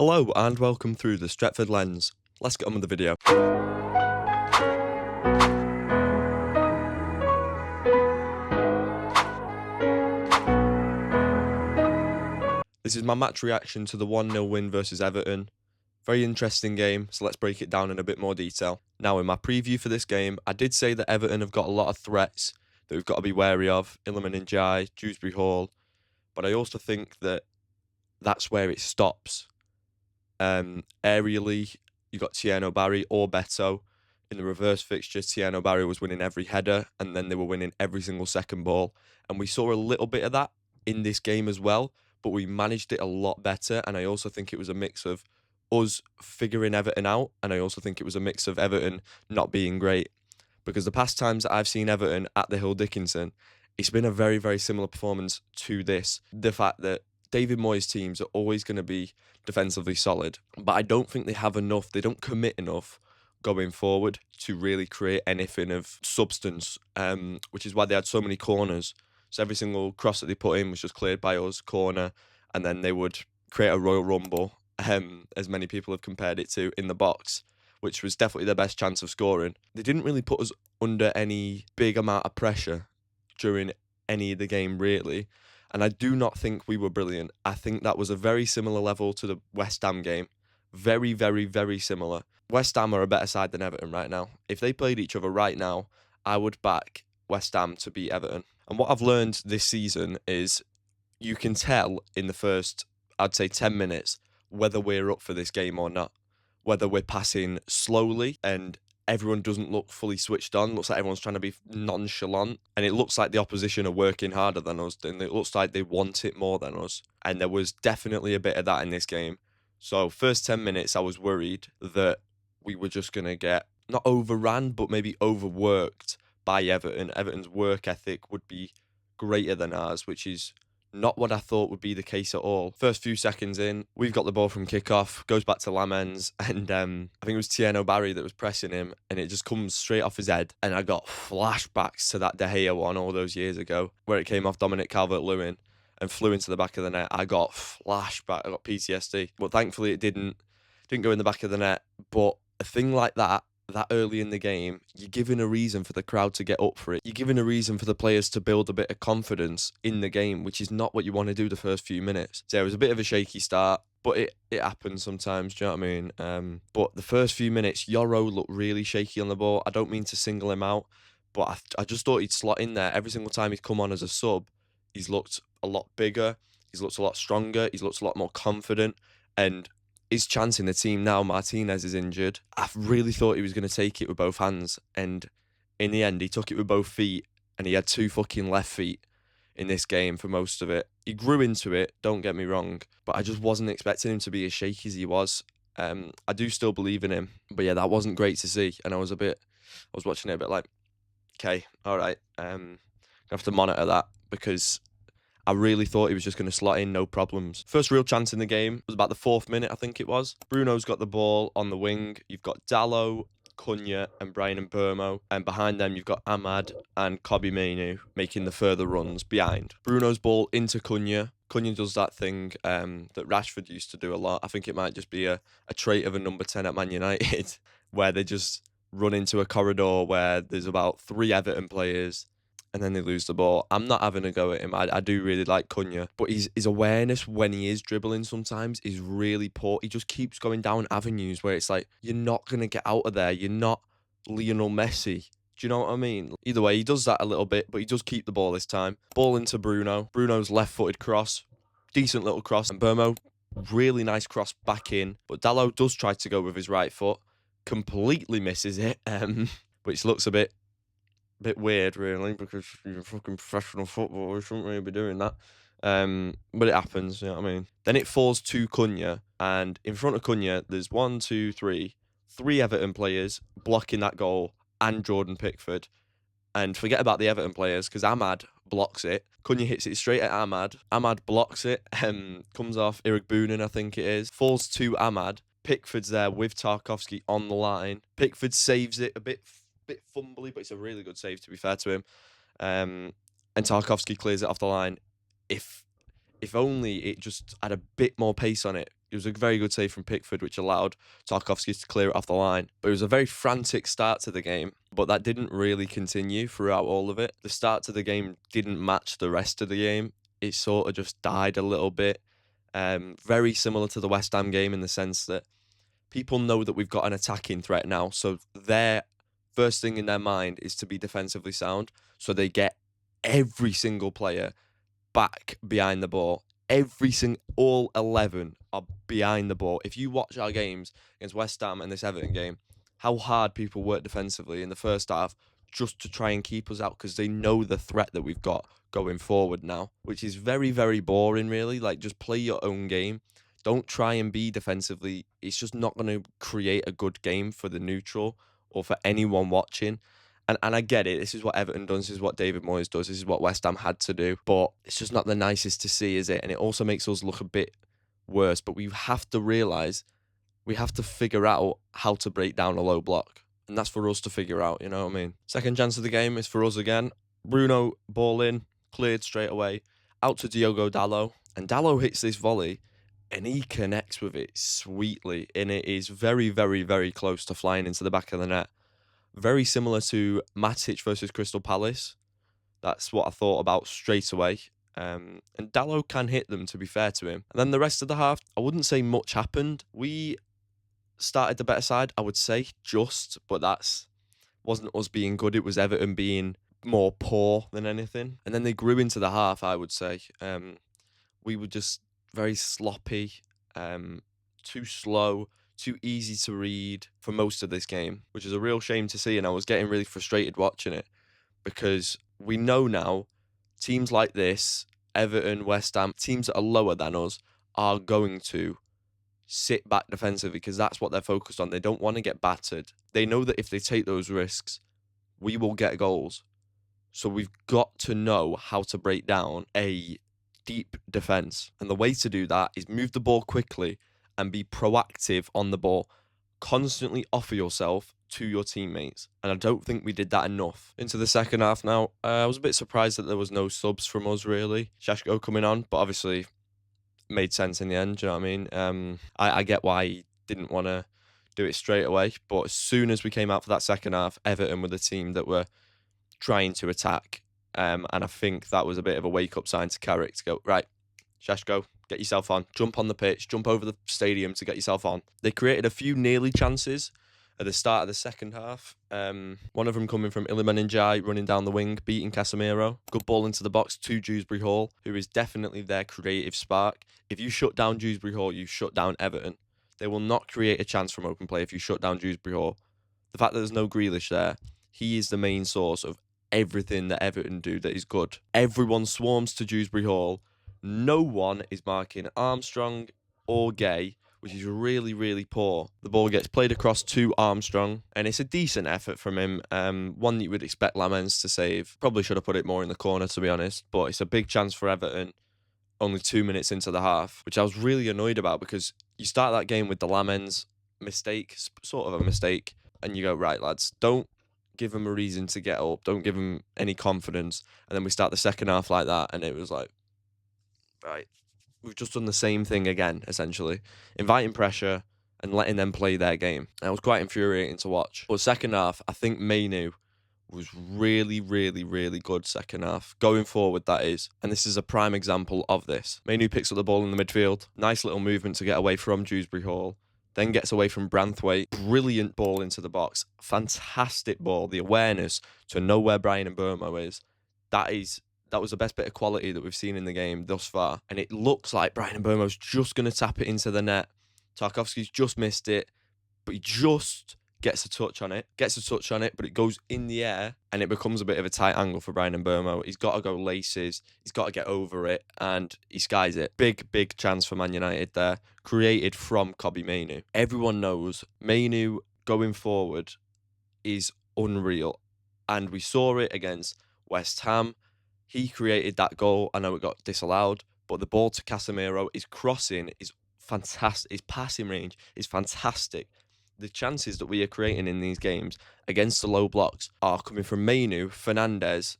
Hello and welcome through the Stretford lens. Let's get on with the video. This is my match reaction to the 1-0 win versus Everton. Very interesting game, so let's break it down in a bit more detail. Now, in my preview for this game, I did say that Everton have got a lot of threats that we've got to be wary of. Iliman Ndiaye, Dewsbury Hall. But I also think that that's where it stops. Aerially, you got Tieno Barry or Beto. In the reverse fixture, Tieno Barry was winning every header, and then they were winning every single second ball. And we saw a little bit of that in this game as well, but we managed it a lot better. And I also think it was a mix of us figuring Everton out, and I also think it was a mix of Everton not being great. Because the past times that I've seen Everton at the Hill Dickinson, it's been a very, very similar performance to this. The fact that David Moyes' teams are always going to be defensively solid, but I don't think they have enough, they don't commit enough going forward to really create anything of substance, which is why they had so many corners. So every single cross that they put in was just cleared by us, corner, and then they would create a Royal Rumble, as many people have compared it to, in the box, which was definitely their best chance of scoring. They didn't really put us under any big amount of pressure during any of the game, really. And I do not think we were brilliant. I think that was a very similar level to the West Ham game. Very, very, very similar. West Ham are a better side than Everton right now. If they played each other right now, I would back West Ham to beat Everton. And what I've learned this season is you can tell in the first, I'd say 10 minutes, whether we're up for this game or not. Whether we're passing slowly and everyone doesn't look fully switched on. Looks like everyone's trying to be nonchalant. And it looks like the opposition are working harder than us. And it looks like they want it more than us. And there was definitely a bit of that in this game. So first 10 minutes, I was worried that we were just going to get, not overran, but maybe overworked by Everton. Everton's work ethic would be greater than ours, which is not what I thought would be the case at all. First few seconds in, we've got the ball from kickoff, goes back to Lamens, and I think it was Tieno Barry that was pressing him, and it just comes straight off his head. And I got flashbacks to that De Gea one all those years ago, where it came off Dominic Calvert-Lewin and flew into the back of the net. I got flashback, I got PTSD. But thankfully it didn't go in the back of the net. But a thing like that early in the game, you're giving a reason for the crowd to get up for it. You're giving a reason for the players to build a bit of confidence in the game, which is not what you want to do the first few minutes. So it was a bit of a shaky start, but it happens sometimes, do you know what I mean? But the first few minutes, Yoro looked really shaky on the ball. I don't mean to single him out, but I just thought he'd slot in there. Every single time he's come on as a sub, he's looked a lot bigger, he's looked a lot stronger, he's looked a lot more confident, and his chance in the team now, Martinez is injured. I really thought he was going to take it with both hands. And in the end, he took it with both feet. And he had 2 fucking left feet in this game for most of it. He grew into it, don't get me wrong. But I just wasn't expecting him to be as shaky as he was. I do still believe in him. But yeah, that wasn't great to see. And I was watching it a bit like, okay, all right. I have to monitor that because I really thought he was just going to slot in, no problems. First real chance in the game was about the 4th minute, I think it was. Bruno's got the ball on the wing. You've got Dallo, Cunha and Brian Mbermo. And behind them, you've got Ahmad and Kobbie Mainoo making the further runs behind. Bruno's ball into Cunha. Cunha does that thing that Rashford used to do a lot. I think it might just be a trait of a number 10 at Man United, where they just run into a corridor where there's about 3 Everton players, and then they lose the ball. I'm not having a go at him. I do really like Cunha. But his awareness when he is dribbling sometimes is really poor. He just keeps going down avenues where it's like, you're not going to get out of there. You're not Lionel Messi. Do you know what I mean? Either way, he does that a little bit, but he does keep the ball this time. Ball into Bruno. Bruno's left-footed cross. Decent little cross. And Burmo, really nice cross back in. But Dallo does try to go with his right foot. Completely misses it, which looks a bit weird, really, because you're a fucking professional footballer. You shouldn't really be doing that. But it happens, you know what I mean? Then it falls to Cunha, and in front of Cunha, there's 3 Everton players blocking that goal, and Jordan Pickford. And forget about the Everton players, because Ahmad blocks it. Cunha hits it straight at Ahmad. Ahmad blocks it, comes off Eric Boonen, I think it is. Falls to Ahmad. Pickford's there with Tarkowski on the line. Pickford saves it a bit fumbly, but it's a really good save, to be fair to him. And Tarkowski clears it off the line. If only it just had a bit more pace on it, It was a very good save from Pickford, which allowed Tarkowski to clear it off the line. But it was a very frantic start to the game, but that didn't really continue throughout all of it. The start to the game didn't match the rest of the game. It sort of just died a little bit. Very similar to the West Ham game in the sense that people know that we've got an attacking threat now, so their first thing in their mind is to be defensively sound. So they get every single player back behind the ball. All 11 are behind the ball. If you watch our games against West Ham and this Everton game, how hard people work defensively in the first half just to try and keep us out because they know the threat that we've got going forward now, which is very, very boring, really. Like, just play your own game. Don't try and be defensively. It's just not going to create a good game for the neutral or for anyone watching. And I get it. This is what Everton does. This is what David Moyes does. This is what West Ham had to do. But it's just not the nicest to see, is it? And it also makes us look a bit worse. But we have to realise we have to figure out how to break down a low block. And that's for us to figure out, you know what I mean? Second chance of the game is for us again. Bruno, ball in, cleared straight away. Out to Diogo Dalot. And Dalot hits this volley and he connects with it sweetly. And it is very, very, very close to flying into the back of the net. Very similar to Matic versus Crystal Palace. That's what I thought about straight away. And Dalot can hit them, to be fair to him. And then the rest of the half, I wouldn't say much happened. We started the better side, I would say, but that's wasn't us being good. It was Everton being more poor than anything. And then they grew into the half, I would say. We were just very sloppy, too slow, too easy to read for most of this game, which is a real shame to see. And I was getting really frustrated watching it because we know now teams like this, Everton, West Ham, teams that are lower than us are going to sit back defensively because that's what they're focused on. They don't want to get battered. They know that if they take those risks, we will get goals. So we've got to know how to break down a deep defence. And the way to do that is move the ball quickly and be proactive on the ball. Constantly offer yourself to your teammates. And I don't think we did that enough. Into the second half now, I was a bit surprised that there was no subs from us, really. SESKO coming on, but obviously made sense in the end, do you know what I mean? I get why he didn't want to do it straight away, but as soon as we came out for that second half, Everton were the team that were trying to attack, and I think that was a bit of a wake-up sign to Carrick to go, right, SESKO, get yourself on, jump on the pitch, jump over the stadium to get yourself on. They created a few nearly chances at the start of the second half. One of them coming from Iliman Ndiaye, running down the wing, beating Casemiro. Good ball into the box to Dewsbury Hall, who is definitely their creative spark. If you shut down Dewsbury Hall, you shut down Everton. They will not create a chance from open play if you shut down Dewsbury Hall. The fact that there's no Grealish there, he is the main source of everything that Everton do that is good. Everyone swarms to Dewsbury Hall. No one is marking Armstrong or Gay, which is really, really poor. The ball gets played across to Armstrong, and it's a decent effort from him. One that you would expect Lamens to save. Probably should have put it more in the corner, to be honest, but it's a big chance for Everton. Only 2 minutes into the half, which I was really annoyed about because you start that game with the Lamens mistake, sort of a mistake, and you go, right, lads, don't give him a reason to get up, don't give him any confidence, and then we start the second half like that, and it was like, right, we've just done the same thing again, essentially. Inviting pressure and letting them play their game. And it was quite infuriating to watch. But second half, I think Mainu was really, really, really good second half. Going forward, that is. And this is a prime example of this. Mainu picks up the ball in the midfield. Nice little movement to get away from Dewsbury Hall. Then gets away from Branthwaite. Brilliant ball into the box. Fantastic ball. The awareness to know where Bryan Mbeumo is. That was the best bit of quality that we've seen in the game thus far. And it looks like Bryan Mbeumo's just going to tap it into the net. Tarkowski's just missed it, but he just gets a touch on it, but it goes in the air, and it becomes a bit of a tight angle for Bryan Mbeumo. He's got to go laces, he's got to get over it, and he skies it. Big, big chance for Man United there, created from Kobbie Mainoo. Everyone knows Mainoo going forward is unreal, and we saw it against West Ham. He created that goal. I know it got disallowed, but the ball to Casemiro, his crossing is fantastic. His passing range is fantastic. The chances that we are creating in these games against the low blocks are coming from Mainoo, Fernandes,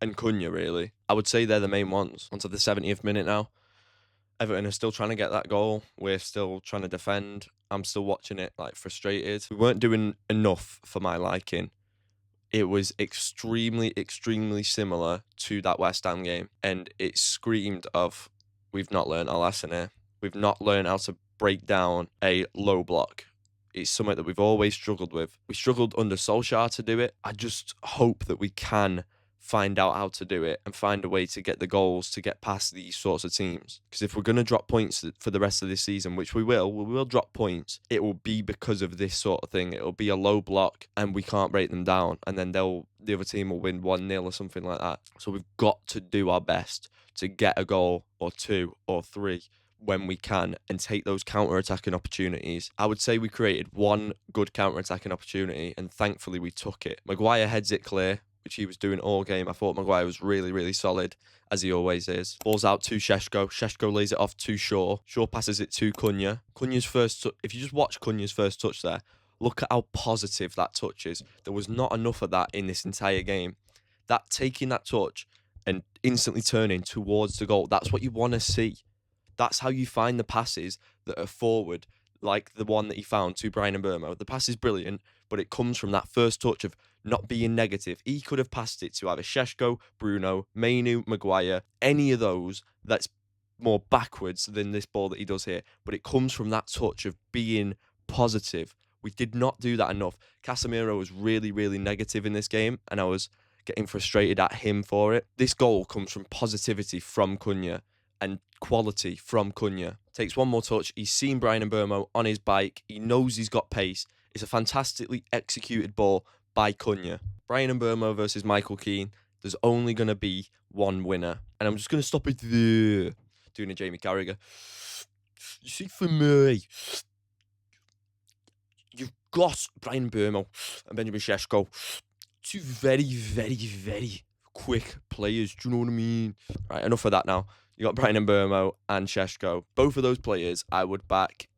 and Cunha, really. I would say they're the main ones. Onto the 70th minute now. Everton are still trying to get that goal. We're still trying to defend. I'm still watching it like frustrated. We weren't doing enough for my liking. It was extremely, extremely similar to that West Ham game, and it screamed of we've not learned our lesson here. We've not learned how to break down a low block. It's something that we've always struggled with. We struggled under Solskjaer to do it. I just hope that we can find out how to do it and find a way to get the goals to get past these sorts of teams. Because if we're going to drop points for the rest of this season, which we will drop points, it will be because of this sort of thing. It'll be a low block and we can't break them down, and then the other team will win 1-0 or something like that. So we've got to do our best to get a goal or 2 or 3 when we can and take those counter-attacking opportunities. I would say we created one good counter-attacking opportunity and thankfully we took it. Maguire heads it clear, which he was doing all game. I thought Maguire was really, really solid, as he always is. Ball's out to SESKO. SESKO lays it off to Shaw. Shaw passes it to Cunha. Cunha's first if you just watch Cunha's first touch there, look at how positive that touch is. There was not enough of that in this entire game. That taking that touch and instantly turning towards the goal, that's what you want to see. That's how you find the passes that are forward, like the one that he found to Bryan Mbeumo. The pass is brilliant, but it comes from that first touch of not being negative. He could have passed it to either SESKO, Bruno, Mainu, Maguire, any of those that's more backwards than this ball that he does here. But it comes from that touch of being positive. We did not do that enough. Casemiro was really, really negative in this game, and I was getting frustrated at him for it. This goal comes from positivity from Cunha and quality from Cunha. Takes one more touch. He's seen Bryan Mbeumo on his bike. He knows he's got pace. It's a fantastically executed ball by Cunha. Bryan Mbeumo versus Michael Keane. There's only going to be one winner. And I'm just going to stop it there. Doing a Jamie Carragher. You see, for me, you've got Bryan Mbeumo and Benjamin Sesko. Two very, very, very quick players. Do you know what I mean? Right, enough of that now. You got Bryan Mbeumo and Sesko. Both of those players I would back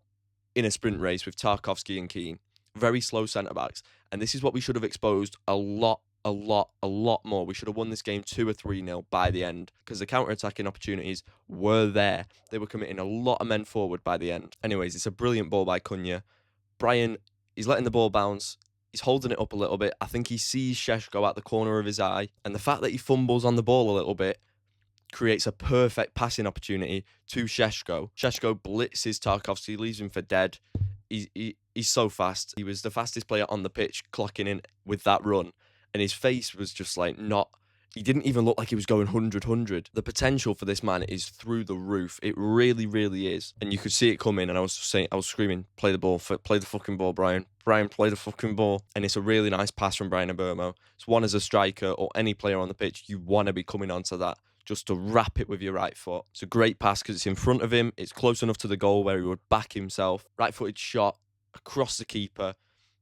in a sprint race with Tarkowski and Keane. Very slow centre-backs. And this is what we should have exposed a lot more. We should have won this game 2 or 3-0 by the end because the counter-attacking opportunities were there. They were committing a lot of men forward by the end. Anyways, it's a brilliant ball by Cunha. Bryan, he's letting the ball bounce. He's holding it up a little bit. I think he sees Sesko at the corner of his eye. And the fact that he fumbles on the ball a little bit creates a perfect passing opportunity to Sesko. Sesko blitzes Tarkowski, leaves him for dead. He's so fast. He was the fastest player on the pitch, clocking in with that run. And his face was just like not... He didn't even look like he was going 100. The potential for this man is through the roof. It really, really is. And you could see it coming. And I was screaming, play the ball, play the fucking ball, Bryan. Bryan, play the fucking ball. And it's a really nice pass from Bryan Mbeumo. It's one as a striker or any player on the pitch, you want to be coming onto that just to wrap it with your right foot. It's a great pass because it's in front of him. It's close enough to the goal where he would back himself. Right-footed shot across the keeper.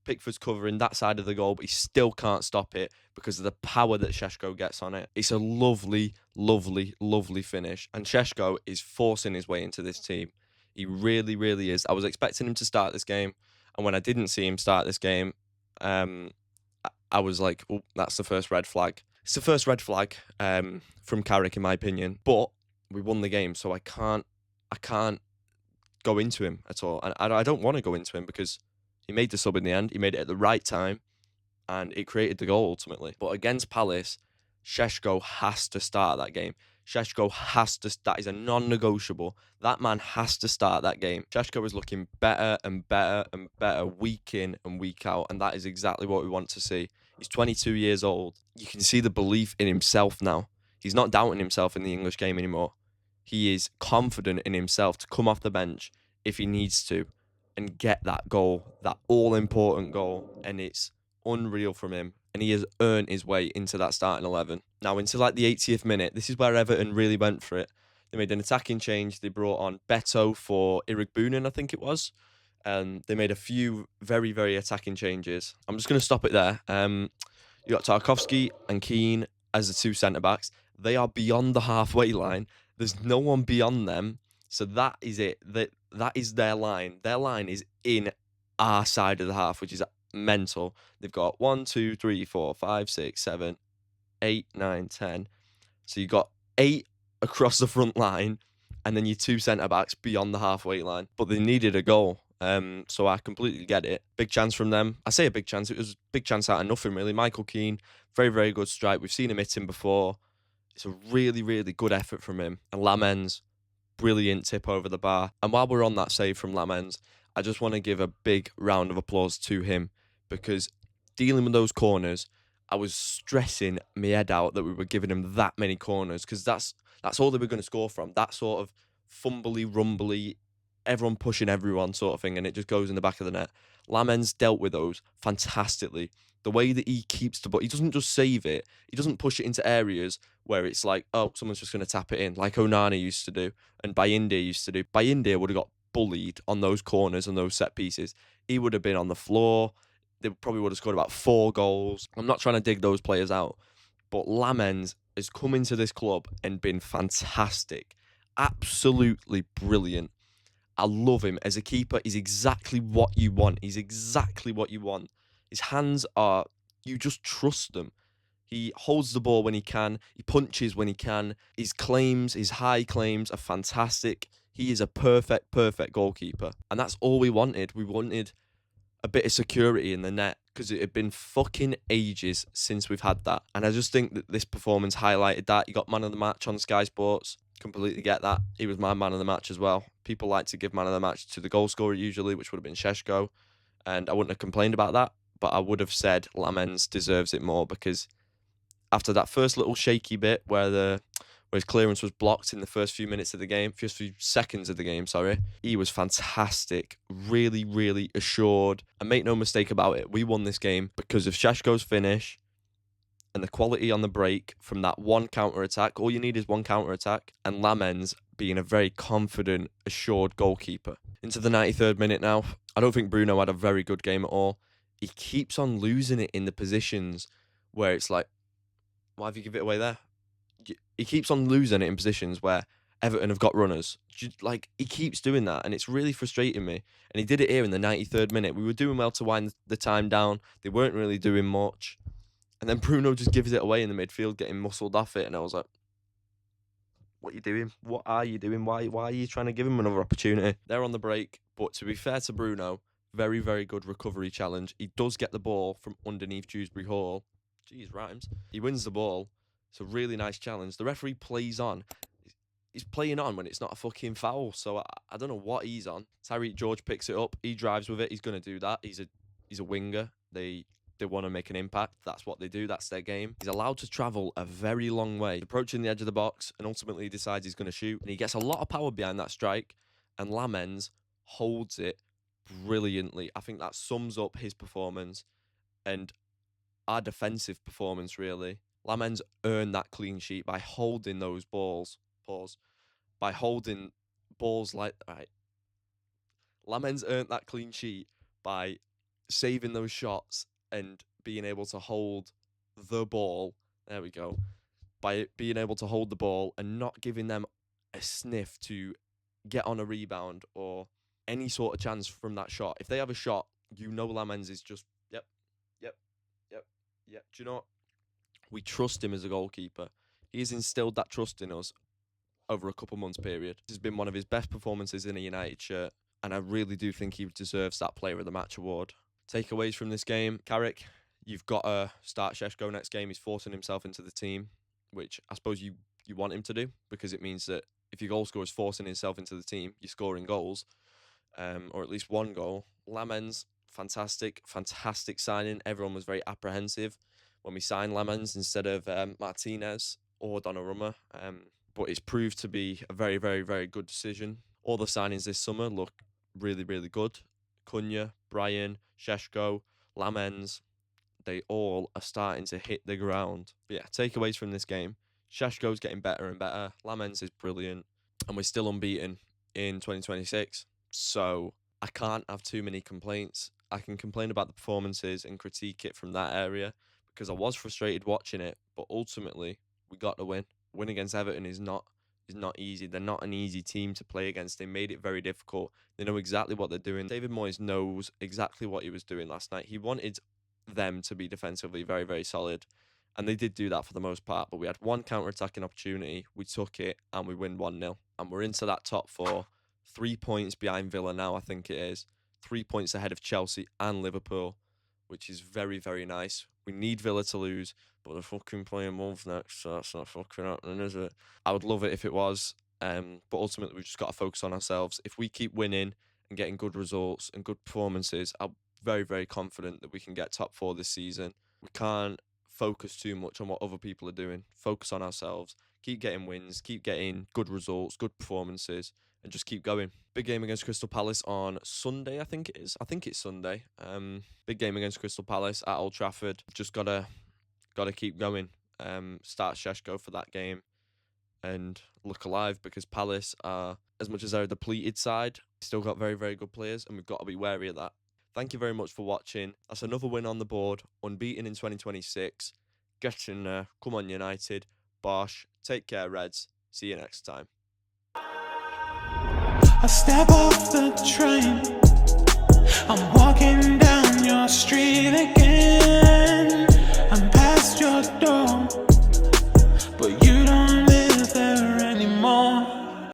Pickford's covering that side of the goal, but he still can't stop it because of the power that Sesko gets on it. It's a lovely, lovely, lovely finish. And Sesko is forcing his way into this team. He really, really is. I was expecting him to start this game. And when I didn't see him start this game, I was like, oh, that's the first red flag. It's the first red flag from Carrick, in my opinion. But we won the game, so I can't go into him at all. And I don't want to go into him because he made the sub in the end. He made it at the right time, and it created the goal ultimately. But against Palace, Sesko has to start that game. Sesko has to. That is a non-negotiable. That man has to start that game. Sesko is looking better and better and better week in and week out, and that is exactly what we want to see. He's 22 years old. You can see the belief in himself now. He's not doubting himself in the English game anymore. He is confident in himself to come off the bench if he needs to and get that goal, that all-important goal, and it's unreal from him. And he has earned his way into that starting 11. Now, into like the 80th minute, this is where Everton really went for it. They made an attacking change. They brought on Beto for Irakbunin, I think it was. They made a few very, very attacking changes. I'm just going to stop it there. You got Tarkowski and Keane as the two centre-backs. They are beyond the halfway line. There's no one beyond them. So that is it. That is their line. Their line is in our side of the half, which is mental. They've got 1, 2, 3, 4, 5, 6, 7, 8, 9, 10. So you've got 8 across the front line and then your two centre-backs beyond the halfway line. But they needed a goal, so I completely get it. Big chance from them. I say a big chance. It was a big chance out of nothing, really. Michael Keane, very, very good strike. We've seen him hit him before. It's a really, really good effort from him. And Lamens, brilliant tip over the bar. And while we're on that save from Lamens, I just want to give a big round of applause to him, because dealing with those corners, I was stressing my head out that we were giving him that many corners, because that's all they were going to score from. That sort of fumbly, rumbly, everyone pushing everyone sort of thing, and it just goes in the back of the net. Lamens dealt with those fantastically. The way that he keeps the ball, he doesn't just save it, he doesn't push it into areas where it's like, oh, someone's just going to tap it in, like Onana used to do, and Bayindir used to do. Bayindir would have got bullied on those corners and those set pieces. He would have been on the floor. They probably would have scored about 4 goals. I'm not trying to dig those players out, but Lamens has come into this club and been fantastic. Absolutely brilliant. I love him as a keeper. He's exactly what you want. He's exactly what you want. His hands are, you just trust them. He holds the ball when he can. He punches when he can. His claims, his high claims are fantastic. He is a perfect, perfect goalkeeper. And that's all we wanted. We wanted a bit of security in the net, because it had been fucking ages since we've had that. And I just think that this performance highlighted that. He got man of the match on Sky Sports. Completely get that. He was my man of the match as well. People like to give man of the match to the goal scorer usually, which would have been SESKO. And I wouldn't have complained about that, but I would have said Lamens deserves it more, because after that first little shaky bit where his clearance was blocked in the first few seconds of the game, he was fantastic. Really, really assured. And make no mistake about it, we won this game because of SESKO's finish and the quality on the break from that one counter-attack. All you need is one counter-attack. And Lamens being a very confident, assured goalkeeper. Into the 93rd minute now. I don't think Bruno had a very good game at all. He keeps on losing it in the positions where it's like, why have you give it away there? He keeps on losing it in positions where Everton have got runners. Like, he keeps doing that, and it's really frustrating me. And he did it here in the 93rd minute. We were doing well to wind the time down. They weren't really doing much. And then Bruno just gives it away in the midfield, getting muscled off it. And I was like, what are you doing? What are you doing? Why are you trying to give him another opportunity? They're on the break. But to be fair to Bruno, very, very good recovery challenge. He does get the ball from underneath Dewsbury Hall. Jeez, rhymes. He wins the ball. It's a really nice challenge. The referee plays on. He's playing on when it's not a fucking foul. So I don't know what he's on. Tyreek George picks it up. He drives with it. He's going to do that. He's a winger. They want to make an impact. That's what they do. That's their game. He's allowed to travel a very long way, approaching the edge of the box, and ultimately he decides he's going to shoot. And he gets a lot of power behind that strike, and Lamens holds it brilliantly. I think that sums up his performance and our defensive performance, really. Lamens earned that clean sheet by holding those balls. By holding balls like... Right. Lamens earned that clean sheet by saving those shots and being able to hold the ball. There we go. By being able to hold the ball and not giving them a sniff to get on a rebound or any sort of chance from that shot. If they have a shot, you know Lamens is just, yep. Do you know what? We trust him as a goalkeeper. He has instilled that trust in us over a couple months period. This has been one of his best performances in a United shirt, and I really do think he deserves that Player of the Match award. Takeaways from this game: Carrick, you've got to start SESKO next game. He's forcing himself into the team, which I suppose you want him to do, because it means that if your goal scorer is forcing himself into the team, you're scoring goals, or at least one goal. Lamens, fantastic signing. Everyone was very apprehensive when we signed Lamens instead of Martinez or Donnarumma, but it's proved to be a very, very, very good decision. All the signings this summer look really, really good. Cunha, Brian, SESKO, Lamens, they all are starting to hit the ground. But yeah, takeaways from this game: SESKO's getting better and better. Lamens is brilliant, and we're still unbeaten in 2026. So I can't have too many complaints. I can complain about the performances and critique it from that area, because I was frustrated watching it, but ultimately we got the win. Win against Everton is not easy. They're not an easy team to play against. They made it very difficult. They know exactly what they're doing. David Moyes knows exactly what he was doing last night. He wanted them to be defensively very, very solid, And they did do that for the most part, but we had one counter-attacking opportunity, we took it, and we win 1-0. And we're into that top 4, 3 points behind Villa now, I think it is. 3 points ahead of Chelsea and Liverpool, which is very, very nice. We need Villa to lose, but they're fucking playing Wolves next, so that's not fucking happening, is it? I would love it if it was, but ultimately we've just got to focus on ourselves. If we keep winning and getting good results and good performances, I'm very, very confident that we can get top 4 this season. We can't focus too much on what other people are doing. Focus on ourselves. Keep getting wins. Keep getting good results, good performances, and just keep going. Big game against Crystal Palace on Sunday, I think it is. I think it's Sunday. Big game against Crystal Palace at Old Trafford. Just gotta keep going. Start SESKO for that game and look alive, because Palace are, as much as they're a depleted side, still got very, very good players, and we've got to be wary of that. Thank you very much for watching. That's another win on the board. Unbeaten in 2026. Get in there. Come on, United. Bosh. Take care, Reds. See you next time. I step off the train, I'm walking down your street again.